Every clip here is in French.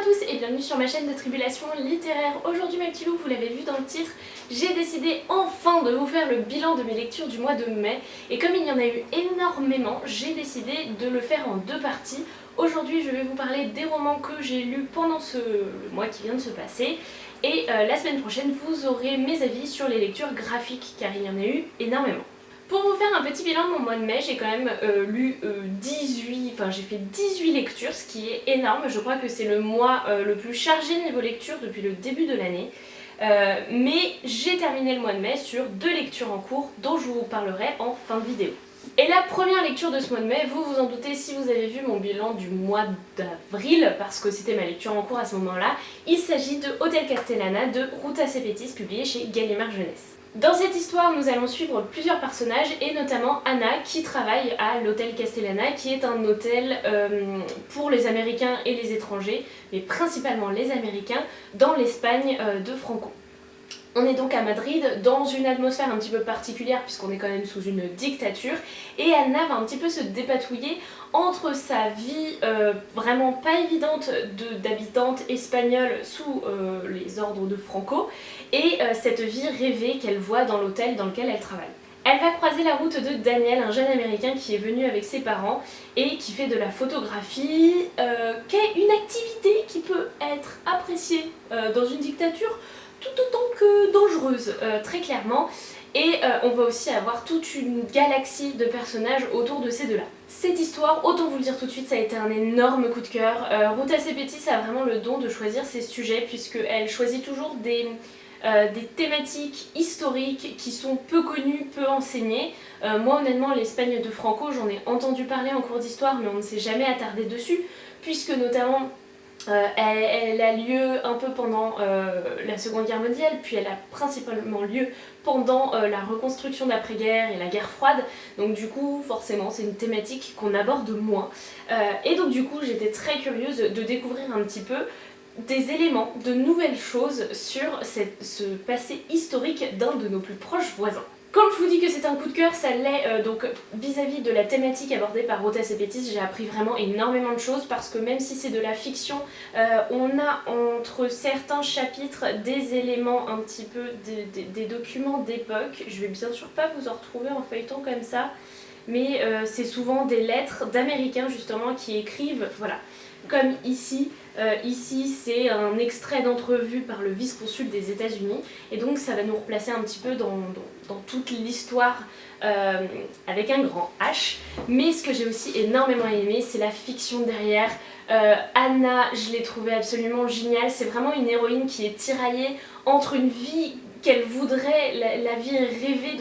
tous et bienvenue sur ma chaîne de tribulation littéraire. Aujourd'hui mes petits loups, vous l'avez vu dans le titre, j'ai décidé enfin de vous faire le bilan de mes lectures du mois de mai. Et comme il y en a eu énormément, j'ai décidé de le faire en deux parties. Aujourd'hui je vais vous parler des romans que j'ai lus pendant ce mois qui vient de se passer. Et la semaine prochaine vous aurez mes avis sur les lectures graphiques car il y en a eu énormément. Pour vous faire un petit bilan de mon mois de mai, j'ai quand même lu j'ai fait 18 lectures, ce qui est énorme. Je crois que c'est le mois le plus chargé niveau lecture depuis le début de l'année. Mais j'ai terminé le mois de mai sur 2 lectures en cours dont je vous parlerai en fin de vidéo. Et la première lecture de ce mois de mai, vous vous en doutez si vous avez vu mon bilan du mois d'avril, parce que c'était ma lecture en cours à ce moment-là, il s'agit de Hôtel Castellana de Ruta Sepetys, publié chez Gallimard Jeunesse. Dans cette histoire, nous allons suivre plusieurs personnages et notamment Anna qui travaille à l'hôtel Castellana qui est un hôtel pour les Américains et les étrangers, mais principalement les Américains, dans l'Espagne de Franco. On est donc à Madrid dans une atmosphère un petit peu particulière puisqu'on est quand même sous une dictature et Anna va un petit peu se dépatouiller entre sa vie vraiment pas évidente d'habitante espagnole sous les ordres de Franco et cette vie rêvée qu'elle voit dans l'hôtel dans lequel elle travaille. Elle va croiser la route de Daniel, un jeune américain qui est venu avec ses parents et qui fait de la photographie, qui est une activité qui peut être appréciée dans une dictature tout autant que dangereuse, très clairement. Et on va aussi avoir toute une galaxie de personnages autour de ces deux-là. Cette histoire, autant vous le dire tout de suite, ça a été un énorme coup de cœur. Ruta Sepetys a vraiment le don de choisir ses sujets puisqu'elle choisit toujours des thématiques historiques qui sont peu connues, peu enseignées. Moi honnêtement l'Espagne de Franco, j'en ai entendu parler en cours d'histoire mais on ne s'est jamais attardé dessus puisque notamment elle a lieu un peu pendant la Seconde Guerre mondiale, puis elle a principalement lieu pendant la reconstruction d'après-guerre et la guerre froide, donc du coup forcément c'est une thématique qu'on aborde moins. Et donc du coup j'étais très curieuse de découvrir un petit peu des éléments, de nouvelles choses sur ce passé historique d'un de nos plus proches voisins. Quand je vous dis que c'est un coup de cœur, ça l'est donc vis-à-vis de la thématique abordée par Ruta Sepetys, j'ai appris vraiment énormément de choses parce que même si c'est de la fiction, on a entre certains chapitres des éléments un petit peu des documents d'époque. Je vais bien sûr pas vous en retrouver en feuilleton comme ça, mais c'est souvent des lettres d'Américains justement qui écrivent, voilà, comme ici. Ici c'est un extrait d'entrevue par le vice-consul des États-Unis et donc ça va nous replacer un petit peu dans toute l'histoire avec un grand H. Mais ce que j'ai aussi énormément aimé, c'est la fiction derrière. Anna, je l'ai trouvée absolument géniale, c'est vraiment une héroïne qui est tiraillée entre une vie qu'elle voudrait, la vie rêvée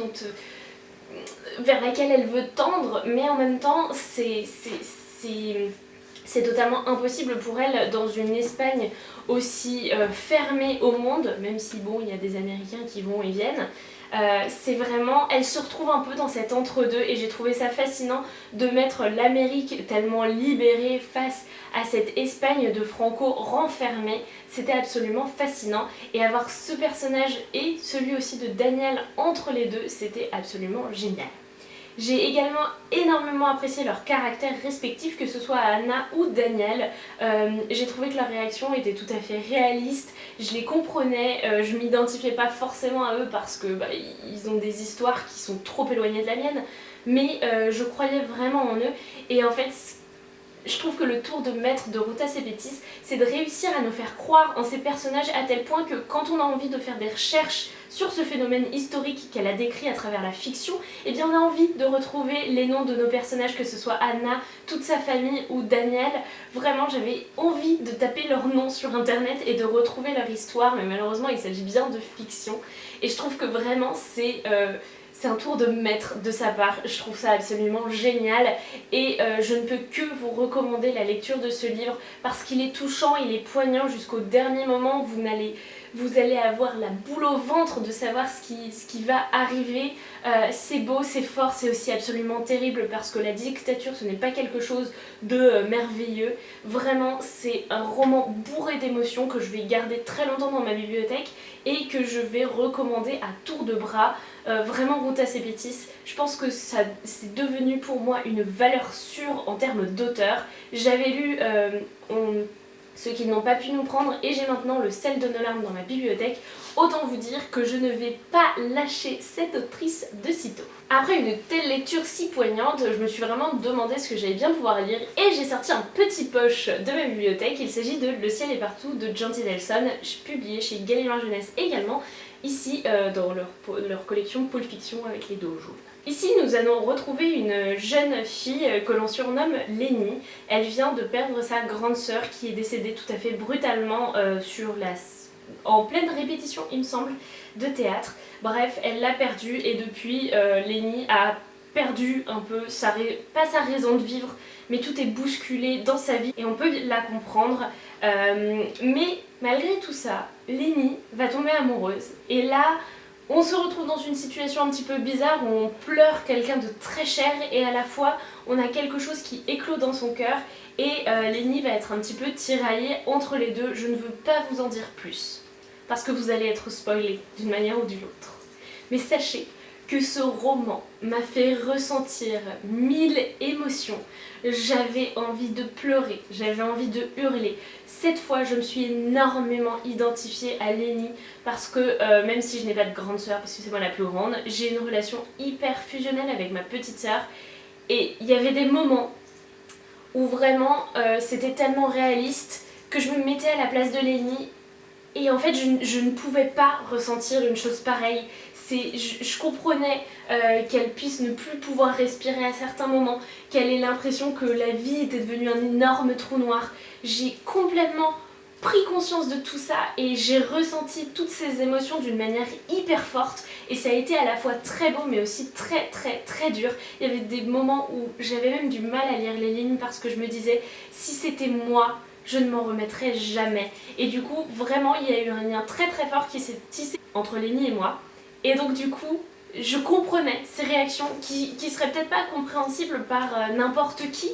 vers laquelle elle veut tendre, mais en même temps c'est totalement impossible pour elle dans une Espagne aussi fermée au monde, même si bon, il y a des Américains qui vont et viennent. C'est vraiment, elle se retrouve un peu dans cet entre-deux et j'ai trouvé ça fascinant de mettre l'Amérique tellement libérée face à cette Espagne de Franco renfermée. C'était absolument fascinant et avoir ce personnage et celui aussi de Daniel entre les deux, c'était absolument génial. J'ai également énormément apprécié leurs caractères respectifs, que ce soit Anna ou Daniel. J'ai trouvé que leur réaction était tout à fait réaliste, je les comprenais, je m'identifiais pas forcément à eux parce que ils ont des histoires qui sont trop éloignées de la mienne, mais je croyais vraiment en eux et en fait je trouve que le tour de maître de Ruta Sepetys, c'est de réussir à nous faire croire en ces personnages à tel point que quand on a envie de faire des recherches sur ce phénomène historique qu'elle a décrit à travers la fiction, eh bien on a envie de retrouver les noms de nos personnages, que ce soit Anna, toute sa famille ou Daniel. Vraiment j'avais envie de taper leurs noms sur internet et de retrouver leur histoire, mais malheureusement il s'agit bien de fiction et je trouve que vraiment c'est un tour de maître de sa part, je trouve ça absolument génial et je ne peux que vous recommander la lecture de ce livre parce qu'il est touchant, il est poignant jusqu'au dernier moment, vous allez avoir la boule au ventre de savoir ce qui va arriver. C'est beau, c'est fort, c'est aussi absolument terrible parce que la dictature ce n'est pas quelque chose de merveilleux. Vraiment c'est un roman bourré d'émotions que je vais garder très longtemps dans ma bibliothèque et que je vais recommander à tour de bras. Vraiment Ruta Sepetys, je pense que c'est devenu pour moi une valeur sûre en termes d'auteur. J'avais lu ceux qui n'ont pas pu nous prendre, et j'ai maintenant le sel de Nolarme dans ma bibliothèque. Autant vous dire que je ne vais pas lâcher cette autrice de sitôt. Après une telle lecture si poignante, je me suis vraiment demandé ce que j'allais bien pouvoir lire et j'ai sorti un petit poche de ma bibliothèque. Il s'agit de Le ciel est partout de Jandy Nelson, publié chez Gallimard Jeunesse également, ici dans leur collection Pôle Fiction avec les dos jaunes. Ici, nous allons retrouver une jeune fille que l'on surnomme Lenny. Elle vient de perdre sa grande sœur qui est décédée tout à fait brutalement en pleine répétition, il me semble, de théâtre. Bref, elle l'a perdue et depuis, Lenny a perdu un peu, pas sa raison de vivre, mais tout est bousculé dans sa vie et on peut la comprendre. Mais malgré tout ça, Lenny va tomber amoureuse et là, on se retrouve dans une situation un petit peu bizarre où on pleure quelqu'un de très cher et à la fois on a quelque chose qui éclot dans son cœur et Lenny va être un petit peu tiraillée entre les deux. Je ne veux pas vous en dire plus parce que vous allez être spoilés d'une manière ou d'une autre. Mais sachez que ce roman m'a fait ressentir 1000 émotions. J'avais envie de pleurer, j'avais envie de hurler. Cette fois, je me suis énormément identifiée à Lenny parce que même si je n'ai pas de grande sœur, parce que c'est moi la plus grande, j'ai une relation hyper fusionnelle avec ma petite sœur. Et il y avait des moments où vraiment c'était tellement réaliste que je me mettais à la place de Lenny et en fait je ne pouvais pas ressentir une chose pareille. Je comprenais qu'elle puisse ne plus pouvoir respirer à certains moments, qu'elle ait l'impression que la vie était devenue un énorme trou noir. J'ai complètement pris conscience de tout ça et j'ai ressenti toutes ces émotions d'une manière hyper forte et ça a été à la fois très beau mais aussi très très très dur. Il y avait des moments où j'avais même du mal à lire les lignes parce que je me disais si c'était moi, je ne m'en remettrais jamais. Et du coup vraiment il y a eu un lien très très fort qui s'est tissé entre Lenny et moi. Et donc du coup, je comprenais ces réactions qui seraient peut-être pas compréhensibles par n'importe qui,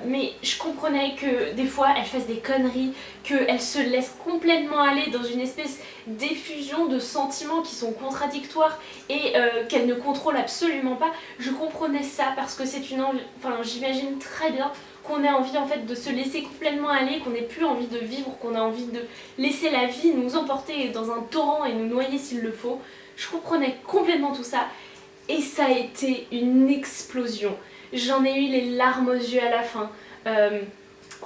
mais je comprenais que des fois elle fasse des conneries, qu'elle se laisse complètement aller dans une espèce d'effusion de sentiments qui sont contradictoires et qu'elle ne contrôle absolument pas. Je comprenais ça parce que c'est une envie, enfin j'imagine très bien qu'on ait envie en fait de se laisser complètement aller, qu'on n'ait plus envie de vivre, qu'on a envie de laisser la vie nous emporter dans un torrent et nous noyer s'il le faut. Je comprenais complètement tout ça et ça a été une explosion. J'en ai eu les larmes aux yeux à la fin.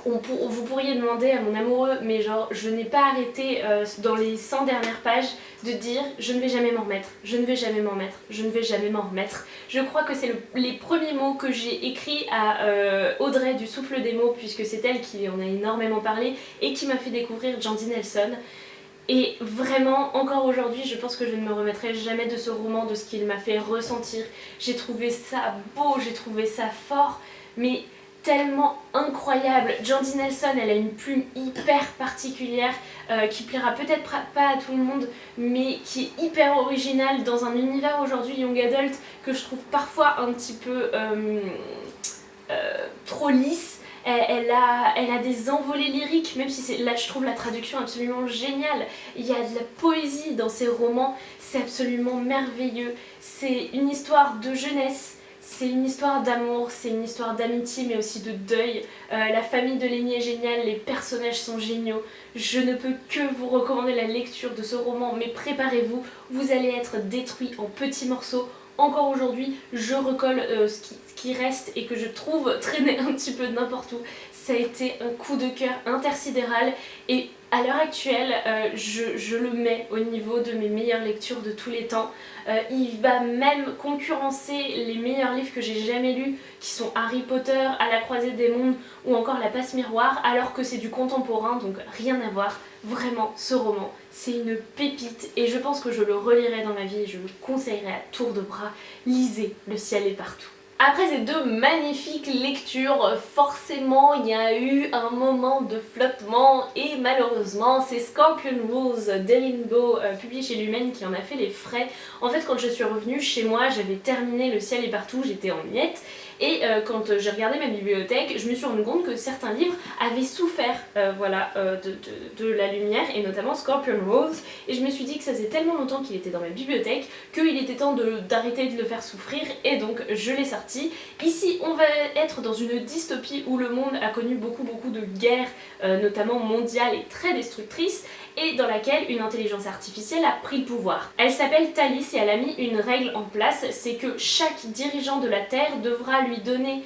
Vous pourriez demander à mon amoureux, mais genre je n'ai pas arrêté dans les 100 dernières pages de dire je ne vais jamais m'en remettre, je ne vais jamais m'en remettre, je ne vais jamais m'en remettre. Je crois que c'est les premiers mots que j'ai écrits à Audrey du Souffle des mots puisque c'est elle qui en a énormément parlé et qui m'a fait découvrir Jandy Nelson. Et vraiment, encore aujourd'hui, je pense que je ne me remettrai jamais de ce roman, de ce qu'il m'a fait ressentir. J'ai trouvé ça beau, j'ai trouvé ça fort, mais tellement incroyable. Jandy Nelson, elle a une plume hyper particulière qui plaira peut-être pas à tout le monde, mais qui est hyper originale dans un univers aujourd'hui young adult que je trouve parfois un petit peu trop lisse. Elle a des envolées lyriques, même si là je trouve la traduction absolument géniale. Il y a de la poésie dans ses romans, c'est absolument merveilleux. C'est une histoire de jeunesse, c'est une histoire d'amour, c'est une histoire d'amitié mais aussi de deuil. La famille de Lenny est géniale, les personnages sont géniaux. Je ne peux que vous recommander la lecture de ce roman, mais préparez-vous, vous allez être détruits en petits morceaux. Encore aujourd'hui, je recolle ce qui reste et que je trouve traîner un petit peu de n'importe où. Ça a été un coup de cœur intersidéral et à l'heure actuelle, je le mets au niveau de mes meilleures lectures de tous les temps. Il va même concurrencer les meilleurs livres que j'ai jamais lus, qui sont Harry Potter, À la croisée des mondes ou encore La passe miroir, alors que c'est du contemporain, donc rien à voir. Vraiment, ce roman, c'est une pépite et je pense que je le relirai dans ma vie et je le conseillerais à tour de bras. Lisez Le ciel est partout. Après ces deux magnifiques lectures, forcément il y a eu un moment de flottement et malheureusement c'est Scorpion Rules d'Elinbo, publié chez Lumen, qui en a fait les frais. En fait quand je suis revenue chez moi, j'avais terminé Le ciel est partout, j'étais en miettes et quand j'ai regardé ma bibliothèque, je me suis rendu compte que certains livres avaient souffert voilà, de la lumière, et notamment Scorpion Rose, et je me suis dit que ça faisait tellement longtemps qu'il était dans ma bibliothèque qu'il était temps d'arrêter de le faire souffrir, et donc je l'ai sorti. Ici on va être dans une dystopie où le monde a connu beaucoup de guerres, notamment mondiales et très destructrices, et dans laquelle une intelligence artificielle a pris le pouvoir. Elle s'appelle Thalys et elle a mis une règle en place, c'est que chaque dirigeant de la Terre devra lui donner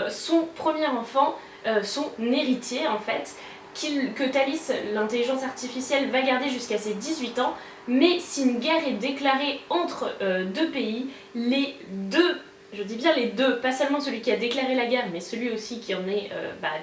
son premier enfant, son héritier en fait, que Thalys, l'intelligence artificielle, va garder jusqu'à ses 18 ans, mais si une guerre est déclarée entre deux pays, les deux, je dis bien les deux, pas seulement celui qui a déclaré la guerre, mais celui aussi qui en est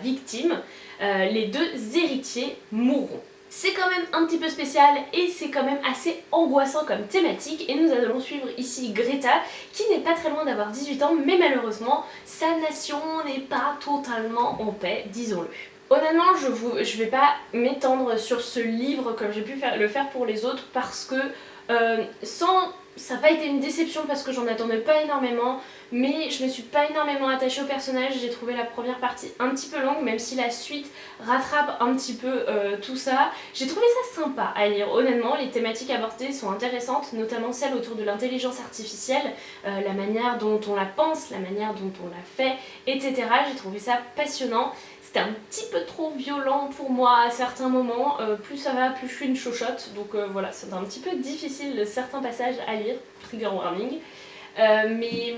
victime, les deux héritiers mourront. C'est quand même un petit peu spécial et c'est quand même assez angoissant comme thématique, et nous allons suivre ici Greta qui n'est pas très loin d'avoir 18 ans, mais malheureusement sa nation n'est pas totalement en paix, disons-le. Honnêtement, je vais pas m'étendre sur ce livre comme j'ai pu le faire pour les autres, parce que ça n'a pas été une déception parce que j'en attendais pas énormément, mais je me suis pas énormément attachée au personnage. J'ai trouvé la première partie un petit peu longue, même si la suite rattrape un petit peu tout ça. J'ai trouvé ça sympa à lire, honnêtement. Les thématiques abordées sont intéressantes, notamment celle autour de l'intelligence artificielle, la manière dont on la pense, la manière dont on la fait, etc. J'ai trouvé ça passionnant. C'était un petit peu trop violent pour moi à certains moments, plus ça va, plus je suis une chochotte, donc voilà, c'est un petit peu difficile certains passages à lire, trigger warning, mais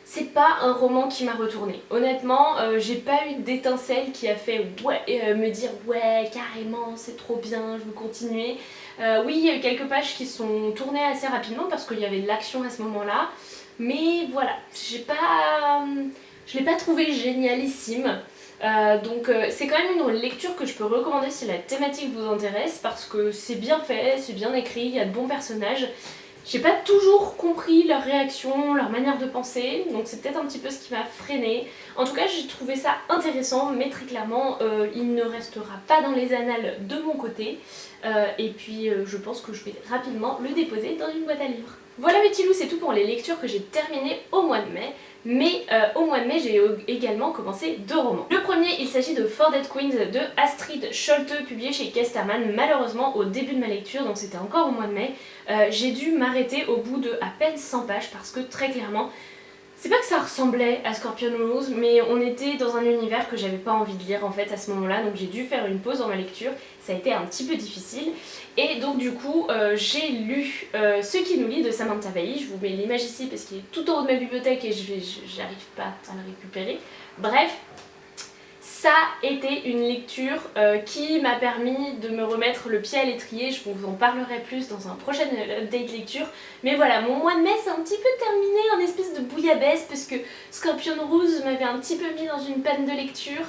c'est pas un roman qui m'a retourné. Honnêtement, j'ai pas eu d'étincelle qui a fait me dire ouais carrément c'est trop bien, je veux continuer. Oui, il y a eu quelques pages qui sont tournées assez rapidement parce qu'il y avait de l'action à ce moment-là, mais voilà, je l'ai pas trouvé génialissime. Donc c'est quand même une lecture que je peux recommander si la thématique vous intéresse, parce que c'est bien fait, c'est bien écrit, il y a de bons personnages. J'ai pas toujours compris leur réaction, leur manière de penser, donc c'est peut-être un petit peu ce qui m'a freinée. En tout cas, j'ai trouvé ça intéressant, mais très clairement, il ne restera pas dans les annales de mon côté. Et puis je pense que je vais rapidement le déposer dans une boîte à livres. Voilà mes petits loups, c'est tout pour les lectures que j'ai terminées au mois de mai. Mais au mois de mai, j'ai également commencé 2 romans. Le premier, il s'agit de For Dead Queens de Astrid Scholte, publié chez Casterman. Malheureusement, au début de ma lecture, donc c'était encore au mois de mai, j'ai dû m'arrêter au bout de à peine 100 pages parce que très clairement, c'est pas que ça ressemblait à Scorpion Rose, mais on était dans un univers que j'avais pas envie de lire en fait à ce moment-là, donc j'ai dû faire une pause dans ma lecture, ça a été un petit peu difficile. Et donc du coup, j'ai lu Ce qui nous lie de Samantha Bailly. Je vous mets l'image ici parce qu'il est tout en haut de ma bibliothèque et j'arrive pas à le récupérer. Bref, ça a été une lecture qui m'a permis de me remettre le pied à l'étrier. Je vous en parlerai plus dans un prochain update lecture. Mais voilà, mon mois de mai c'est un petit peu terminé en espèce de bouillabaisse parce que Scorpion Rose m'avait un petit peu mis dans une panne de lecture.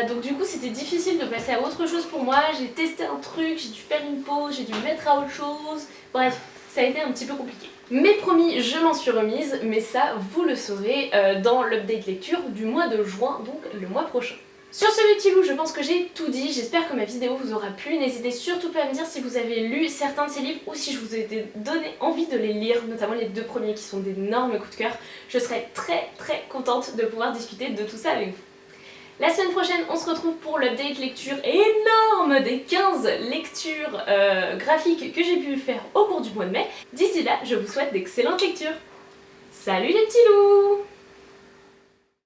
Donc du coup c'était difficile de passer à autre chose pour moi. J'ai testé un truc, j'ai dû faire une pause, j'ai dû me mettre à autre chose. Bref, ça a été un petit peu compliqué. Mais promis, je m'en suis remise, mais ça vous le saurez dans l'update lecture du mois de juin, donc le mois prochain. Sur ce les petits loups, je pense que j'ai tout dit, j'espère que ma vidéo vous aura plu. N'hésitez surtout pas à me dire si vous avez lu certains de ces livres ou si je vous ai donné envie de les lire, notamment les 2 premiers qui sont d'énormes coups de cœur. Je serais très contente de pouvoir discuter de tout ça avec vous. La semaine prochaine, on se retrouve pour l'update lecture énorme des 15 lectures graphiques que j'ai pu faire au cours du mois de mai. D'ici là, je vous souhaite d'excellentes lectures. Salut les petits loups!